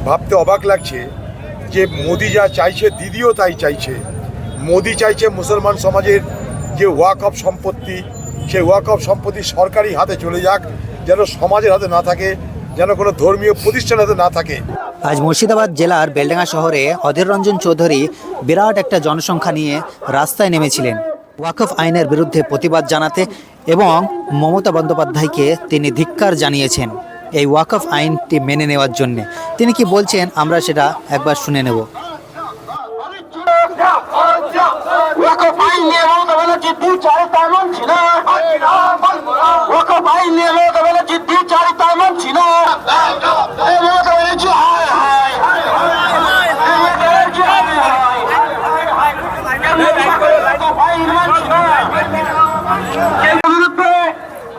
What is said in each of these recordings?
ভাবতে অবাক লাগছে যে মোদি যা চাইছে দিদিও তাই চাইছে। মোদি চাইছে মুসলমান সমাজের যে ওয়াকফ সম্পত্তি, সেই ওয়াকফ সম্পত্তি সরকারি হাতে চলে যাক, যেন সমাজের হাতে না থাকে, যেন কোনো ধর্মীয় প্রতিষ্ঠান হাতে না থাকে। আজ মুর্শিদাবাদ জেলার বেলডাঙ্গা শহরে অধীর রঞ্জন চৌধুরী বিরাট একটা জনসংখ্যা নিয়ে রাস্তায় নেমেছিলেন ওয়াকফ আইনের বিরুদ্ধে প্রতিবাদ জানাতে, এবং মমতা বন্দ্যোপাধ্যায়কে তিনি ধিক্কার জানিয়েছেন এই ওয়াকফ আইনটি মেনে নেওয়ার জন্য। তিনি কি বলছেন আমরা সেটা একবার শুনে নেব।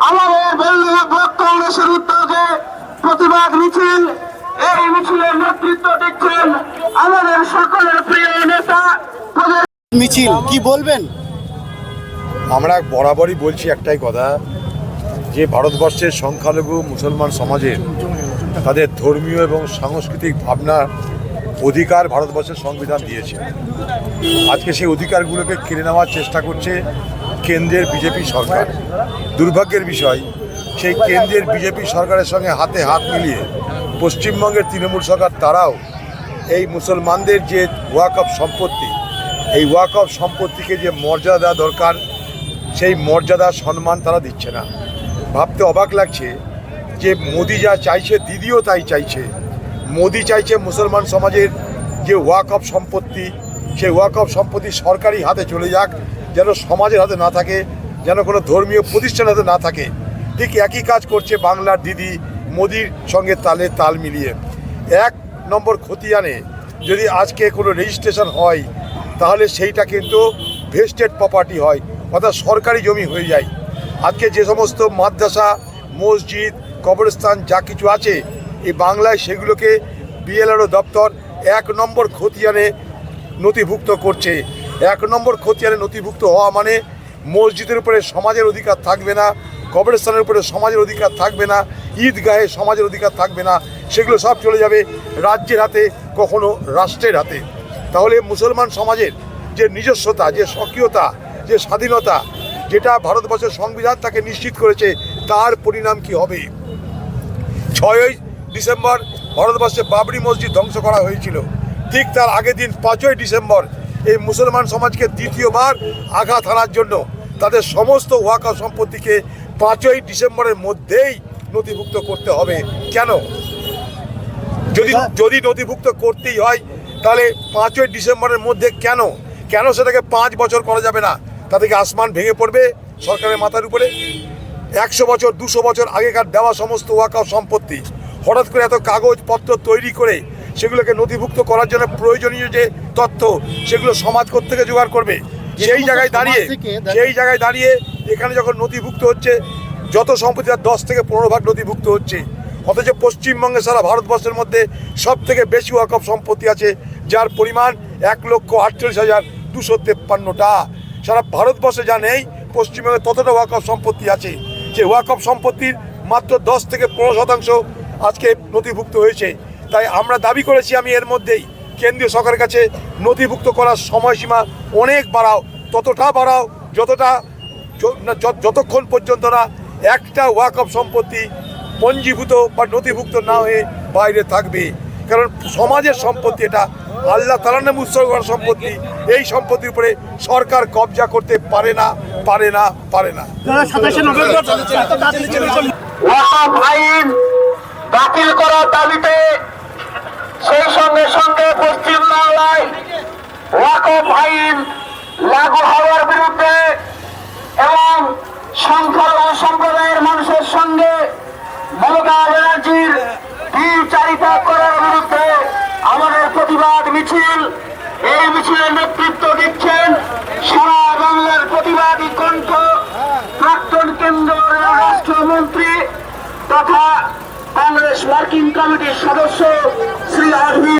আমাদের ব্লক কংগ্রেসের উদ্যোগে প্রতিবাদ মিছিল, এই মিছিলের নেতৃত্ব দিচ্ছেন আমাদের সকলের প্রিয় নেতা। মিছিল কি বলবেন? আমরা বরাবরই বলছি একটাই কথা, যে ভারতবর্ষের সংখ্যালঘু মুসলমান সমাজের তাদের ধর্মীয় এবং সাংস্কৃতিক ভাবনার অধিকার ভারতবর্ষের সংবিধান দিয়েছে। আজকে সেই অধিকারগুলোকে কেড়ে নেওয়ার চেষ্টা করছে কেন্দ্রের বিজেপি সরকার। দুর্ভাগ্যের বিষয়, সেই কেন্দ্রের বিজেপি সরকারের সঙ্গে হাতে হাত মিলিয়ে পশ্চিমবঙ্গের তৃণমূল সরকার তারাও এই মুসলমানদের যে ওয়াকফ সম্পত্তি, এই ওয়াকফ সম্পত্তিকে যে মর্যাদা দেওয়া দরকার, সেই মর্যাদা সম্মান তারা দিচ্ছে না। ভাবতে অবাক লাগছে যে মোদি যা চাইছে দিদিও তাই চাইছে। মোদি চাইছে মুসলমান সমাজের যে ওয়াকফ সম্পত্তি, সেই ওয়াকফ সম্পত্তি সরকারি হাতে চলে যাক, যেন সমাজের হাতে না থাকে, যেন কোনো ধর্মীয় প্রতিষ্ঠান হাতে না থাকে। ঠিক একই কাজ করছে বাংলার দিদি মোদির সঙ্গে তালে তাল মিলিয়ে। এক নম্বর খতিয়ানে যদি আজকে কোনো রেজিস্ট্রেশন হয়, তাহলে সেইটা কিন্তু ভেস্টেড প্রপার্টি হয়, অর্থাৎ সরকারি জমি হয়ে যায়। আজকে যে সমস্ত মাদ্রাসা, মসজিদ, কবরস্থান যা কিছু আছে এই বাংলায়, সেগুলোকে বিএলআরও দপ্তর এক নম্বর খতিয়ানে নথিভুক্ত করছে। এক নম্বর খতিয়ানে নথিভুক্ত হওয়া মানে মসজিদের উপরে সমাজের অধিকার থাকবে না, কবরস্থানের উপরে সমাজের অধিকার থাকবে না, ঈদগাহে সমাজের অধিকার থাকবে না, সেগুলো সব চলে যাবে রাজ্যের হাতে, কখনো রাষ্ট্রের হাতে। তাহলে মুসলমান সমাজের যে নিজস্বতা, যে স্বকীয়তা, যে স্বাধীনতা, যেটা ভারতবর্ষের সংবিধান তাকে নিশ্চিত করেছে, তার পরিণাম কি হবে? 6ই ডিসেম্বর ভারতবর্ষে বাবরি মসজিদ ধ্বংস করা হয়েছিল। ঠিক তার আগের দিন 5ই ডিসেম্বর এই মুসলমান সমাজকে দ্বিতীয়বার আঘাত হানার জন্য তাদের সমস্ত ওয়াকফ সম্পত্তিকে 5ই ডিসেম্বরের মধ্যেই নথিভুক্ত করতে হবে। কেন? যদি নথিভুক্ত করতেই হয়, তাহলে 5ই ডিসেম্বরের মধ্যে কেন সেটাকে 5 বছর করা যাবে না? তা থেকে আসমান ভেঙে পড়বে সরকারের মাথার উপরে। 100 বছর 200 বছর আগেকার দেওয়া সমস্ত ওয়াকফ সম্পত্তি হঠাৎ করে এত কাগজপত্র তৈরি করে সেগুলোকে নথিভুক্ত করার জন্য প্রয়োজনীয় যে তথ্য, সেগুলো সমাজ থেকে জোগাড় করবে। সেই জায়গায় দাঁড়িয়ে এখানে যখন নথিভুক্ত হচ্ছে, যত সম্পত্তি তার 10 থেকে 15 ভাগ নথিভুক্ত হচ্ছে। অথচ পশ্চিমবঙ্গে সারা ভারতবর্ষের মধ্যে সব থেকে বেশি ওয়াকফ সম্পত্তি আছে, যার পরিমাণ 1,48,253টা। সারা ভারতবর্ষে যা নেই, পশ্চিমবঙ্গে ততটা ওয়াকফ সম্পত্তি আছে। যে ওয়াকফ সম্পত্তির মাত্র 10 থেকে 15% আজকে নথিভুক্ত হয়েছে। তাই আমরা দাবি করেছি, আমি এর মধ্যেই কেন্দ্রীয় সরকারের কাছে নথিভুক্ত করার সময়সীমা অনেক বাড়াও, ততটা বাড়াও যতক্ষণ পর্যন্ত না একটা ওয়াকফ সম্পত্তি পঞ্জীভূত বা নথিভুক্ত না হয়ে বাইরে থাকবে। কারণ সমাজের সম্পত্তি, এটা আল্লাহ তাআলার নামে উৎসর্গ করা সম্পত্তি। এই সম্পত্তির উপরে সরকার কবজা করতে পারে না। আইন বাতিল করার দাবিতে সেই সঙ্গে সঙ্গে পশ্চিমবাংলায় ওয়াকফ আইন লাগু হওয়ার বিরুদ্ধে এবং সংখ্যালঘু সম্প্রদায়ের মানুষের সঙ্গে মমতা ব্যানার্জির দ্বিচারিতা করার বিরুদ্ধে আমাদের প্রতিবাদ মিছিল। এই মিছিলের নেতৃত্ব দিচ্ছেন সারা বাংলার প্রতিবাদী কণ্ঠ প্রাক্তন কেন্দ্রীয় রাষ্ট্রমন্ত্রী তথা কংগ্রেস ওয়ার্কিং কমিটির সদস্য শ্রী